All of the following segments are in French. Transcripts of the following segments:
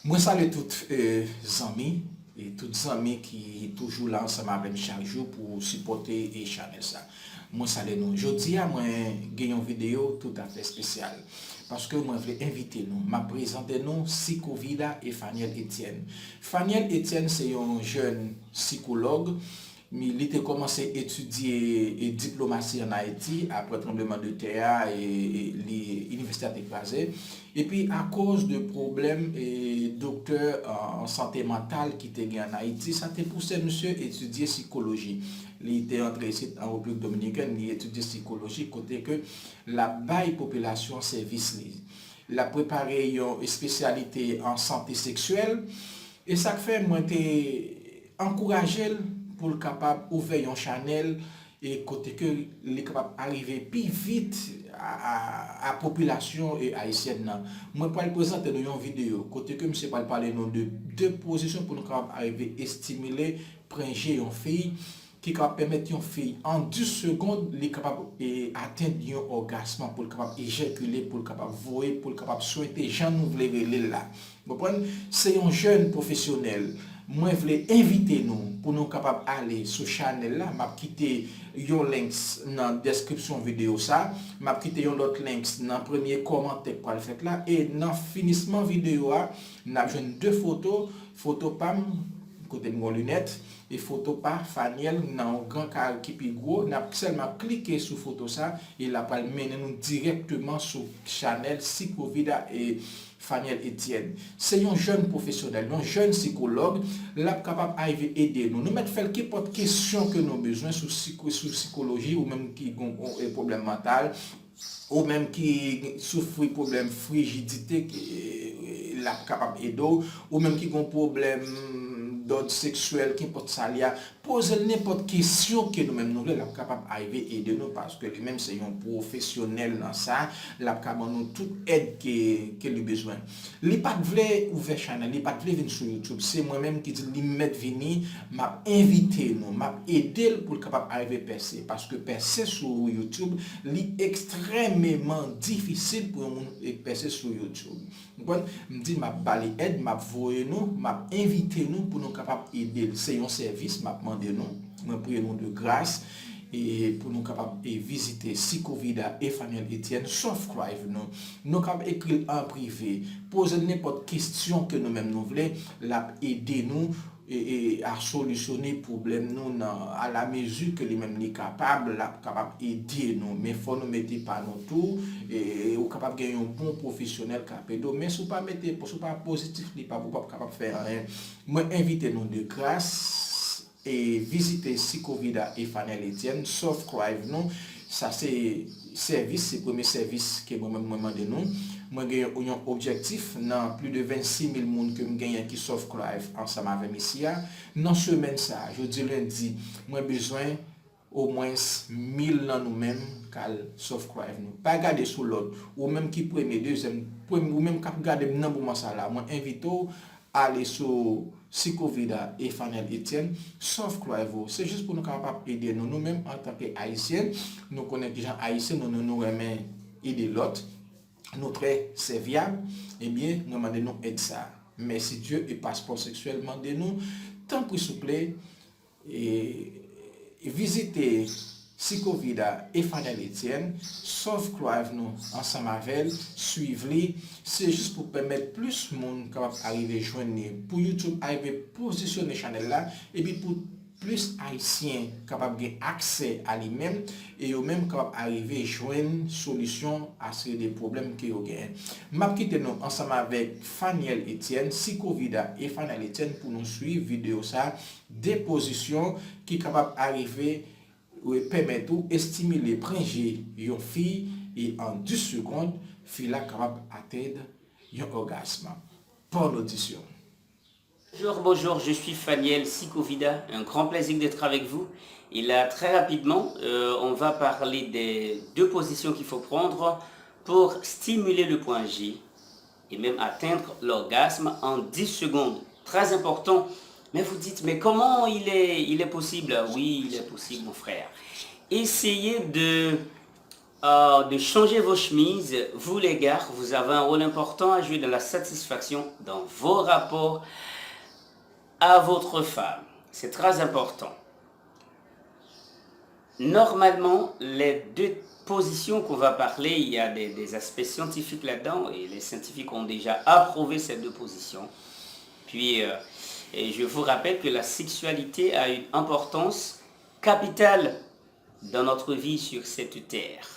Moi salue toutes amis et toutes amis qui toujours là ensemble avec chaque jour pour supporter et channel ça. Moi salue nous. Jodi à moi gagne une vidéo tout à fait spéciale parce que moi je voulais inviter nous, m'a présenter nous Psychovida et Faniel Etienne. Faniel Etienne c'est un jeune psychologue. Mais il a commencé à étudier diplomatie en Haïti après le tremblement de terre et l'université a écrasé. Et puis à cause de problèmes et docteur en santé mentale qui était en Haïti, ça a poussé monsieur à étudier psychologie. Il était entré ici en République dominicaine, il étudié psychologie côté que la baille population service. Il a préparé une spécialité en santé sexuelle et ça fait moi encouragé pour le capable ouvrir un channel et côté que les capable arriver plus vite à population et haïtienne. Moi pour présenter nous une vidéo côté que monsieur va parler de deux positions pour nous capable arriver à stimuler pringer une fille qui va permettre une fille en 10 secondes les capable atteindre un orgasme pour le capable éjaculer pour le capable voyer pour le capable souhaiter Jean nous voulons là. Vous comprenez? C'est un jeune professionnel. Moi je voulais inviter nous pour nous capable aller sur channel là, m'a quitté yon links dans description vidéo ça, m'a quitté yon autre links dans premier commentaire pour le fait là et dans finissement vidéo n'a joué deux photo pam côté de mon lunette et photo par Faniel dans grand car qui plus gros, n'a seulement cliqué sur photo ça et la pas mener nous directement sur channel Psychovida et Faniel Etienne. C'est un jeune professionnel, un jeune psychologue, là capable d'aider nous. Nous mettre faire quelques questions que nous avons besoin sur psychologie ou même qui ont un problème mental ou même qui souffrent de problème frigidité qui là capable d'aider ou même qui ont problème d'ordre sexuel qui porte ça là poser n'importe question que nous-mêmes nous sommes capables d'arriver aider nous parce que lui-même c'est un professionnel dans ça la capable nous toute aide que lui besoin li pas vle ouvert channel li pas vle venir sur YouTube c'est moi-même qui dit li mettre venir m'a invité nous m'a aider pour capable arriver percer parce que percer sur YouTube li extrêmement difficile pour monde percer sur YouTube bon me dit m'a balé aide m'a voyer nous m'a invité nous pour nous capable aider c'est un service m'a demandé nous moi prier nous de grâce et pour nous capables de visiter Psychovida et Faniel Etienne subscribe nous capables écrire en privé poser n'importe question que nous-mêmes nous voulons la aider nous et à solutionner problème nous à la mesure que les mêmes les capable aider nous mais faut nous mettre pas nous tout et ou capable gagner un bon professionnel capable mais si pas mettre pour pas positif n'est pas capable faire rien moi inviter nous de grâce et visiter Psychovida et Faniel Etienne subscribe nous ça c'est service c'est premier service que moi-même demandé nous moi j'ai un objectif dans plus de 26 000 personnes que me gagne qui subscribe ensemble avec ici dans semaine ça je dis lundi moi besoin au moins 1000 dans nous-mêmes qu'al subscribe nous pas garder sous l'autre ou même qui premier deuxième ou même cap garder dans moment ça là moi invite aller sur Psychovida et Faniel Etienne subscribe c'est juste pour nous capable aider nous-mêmes en tant que haïtiens nous connaissons les gens haïtiens nous aimer aider l'autre nous très serviable eh bien nous demandons aide ça mais si Dieu est passeport sexuellement de nous tant que s'il vous plaît et visitez Psychovida et Faniel Etienne subscribe nous ensemble avec suivez c'est juste pour permettre plus de monde capable arriver joindre pour YouTube arriver positionner channel là et puis pour plus haïtiens capable d'avoir accès à lui-même et eux même capable arriver joindre solution à ces des problèmes que yo gagne. M'a quitté nous ensemble avec Faniel Etienne, Psychovida et Faniel Etienne pour nous suivre vidéo ça des positions qui capable arriver permettre ou stimuler pringer une fille et en 10 secondes fille là capable atteindre un orgasme. Pour l'audition. Bonjour, je suis Faniel Psychovida, un grand plaisir d'être avec vous. Et là, très rapidement, on va parler des deux positions qu'il faut prendre pour stimuler le point G et même atteindre l'orgasme en 10 secondes. Très important. Mais vous dites, mais comment il est possible? Oui, il est possible, mon frère. Essayez de de changer vos chemises, vous les gars, vous avez un rôle important à jouer dans la satisfaction dans vos rapports à votre femme. C'est très important. Normalement, les deux positions qu'on va parler, il y a des aspects scientifiques là-dedans et les scientifiques ont déjà approuvé ces deux positions. Puis, et je vous rappelle que la sexualité a une importance capitale dans notre vie sur cette terre.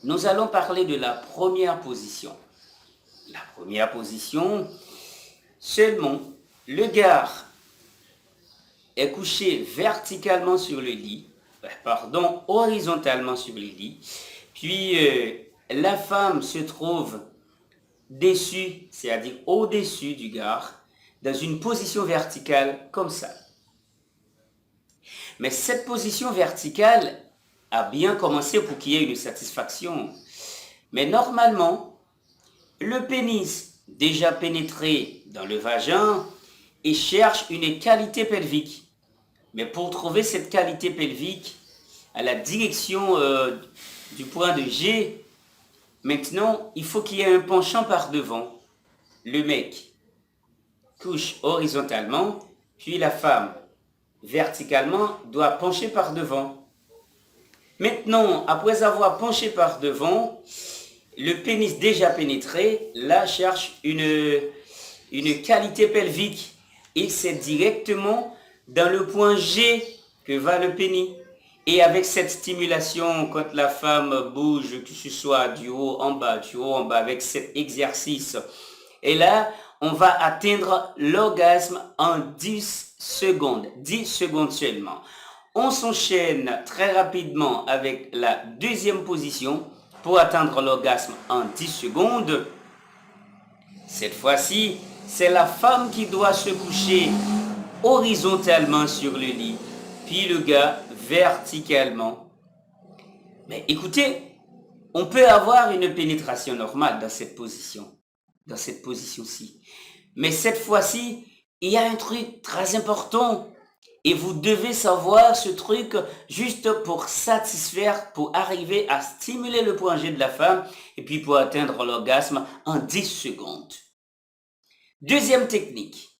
Nous allons parler de la première position. La première position, seulement le gars est couché verticalement sur le lit, horizontalement sur le lit, puis la femme se trouve dessus, c'est-à-dire au-dessus du gars, dans une position verticale comme ça. Mais cette position verticale a bien commencé pour qu'il y ait une satisfaction. Mais normalement, le pénis déjà pénétré dans le vagin et cherche une qualité pelvique. Mais pour trouver cette qualité pelvique à la direction du point de G, maintenant, il faut qu'il y ait un penchant par devant. Le mec couche horizontalement, puis la femme verticalement doit pencher par devant. Maintenant, après avoir penché par devant, le pénis déjà pénétré, là cherche une qualité pelvique et c'est directement dans le point G que va le pénis. Et avec cette stimulation, quand la femme bouge, que ce soit du haut en bas, avec cet exercice, et là, on va atteindre l'orgasme en 10 secondes seulement. On s'enchaîne très rapidement avec la deuxième position pour atteindre l'orgasme en 10 secondes. Cette fois-ci, c'est la femme qui doit se coucher horizontalement sur le lit, puis le gars verticalement. Mais écoutez, on peut avoir une pénétration normale dans cette position-ci. Mais cette fois-ci, il y a un truc très important. Et vous devez savoir ce truc juste pour satisfaire, pour arriver à stimuler le point G de la femme et puis pour atteindre l'orgasme en 10 secondes. Deuxième technique.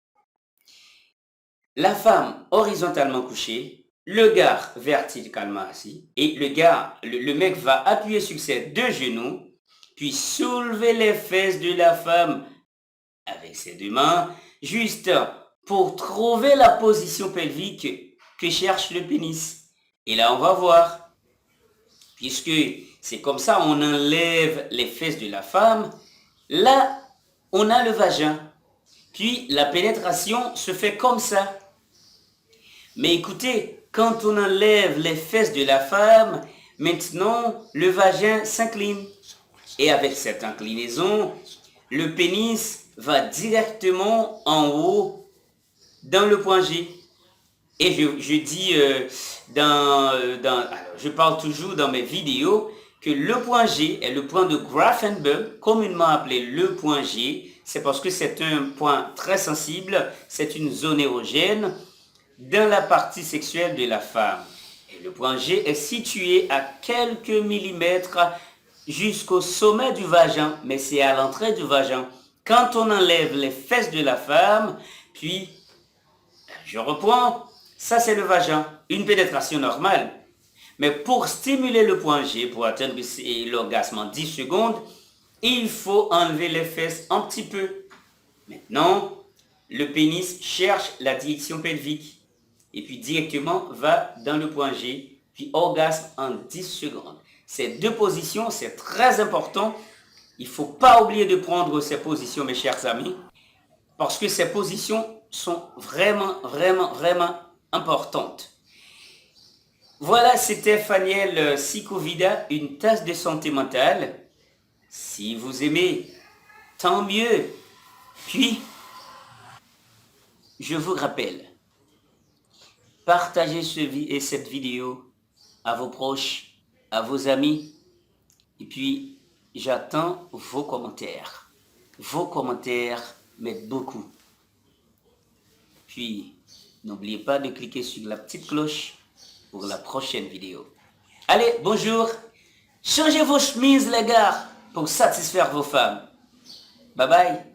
La femme horizontalement couchée, le gars verticalement assis et le mec va appuyer sur ses deux genoux puis soulever les fesses de la femme avec ses deux mains juste pour trouver la position pelvique que cherche le pénis. Et là, on va voir. Puisque c'est comme ça, on enlève les fesses de la femme. Là, on a le vagin. Puis, la pénétration se fait comme ça. Mais écoutez, quand on enlève les fesses de la femme, maintenant, le vagin s'incline. Et avec cette inclinaison, le pénis va directement en haut dans le point G. Et je dis je parle toujours dans mes vidéos que le point G est le point de Grafenberg, communément appelé le point G. C'est parce que c'est un point très sensible, c'est une zone érogène dans la partie sexuelle de la femme. Et le point G est situé à quelques millimètres jusqu'au sommet du vagin, mais c'est à l'entrée du vagin. Quand on enlève les fesses de la femme, puis je reprends, ça c'est le vagin, une pénétration normale. Mais pour stimuler le point G, pour atteindre l'orgasme en 10 secondes, il faut enlever les fesses un petit peu. Maintenant, le pénis cherche la direction pelvique et puis directement va dans le point G, puis orgasme en 10 secondes. Ces deux positions, c'est très important. Il ne faut pas oublier de prendre ces positions, mes chers amis, parce que ces positions sont vraiment importantes. Voilà, c'était Faniel Sicovida, une tasse de santé mentale. Si vous aimez, tant mieux. Puis, je vous rappelle, partagez cette vidéo à vos proches, à vos amis. Et puis, j'attends vos commentaires. Vos commentaires m'aident beaucoup. Puis, n'oubliez pas de cliquer sur la petite cloche pour la prochaine vidéo. Allez, bonjour, Changez vos chemises, les gars, pour satisfaire vos femmes. Bye bye.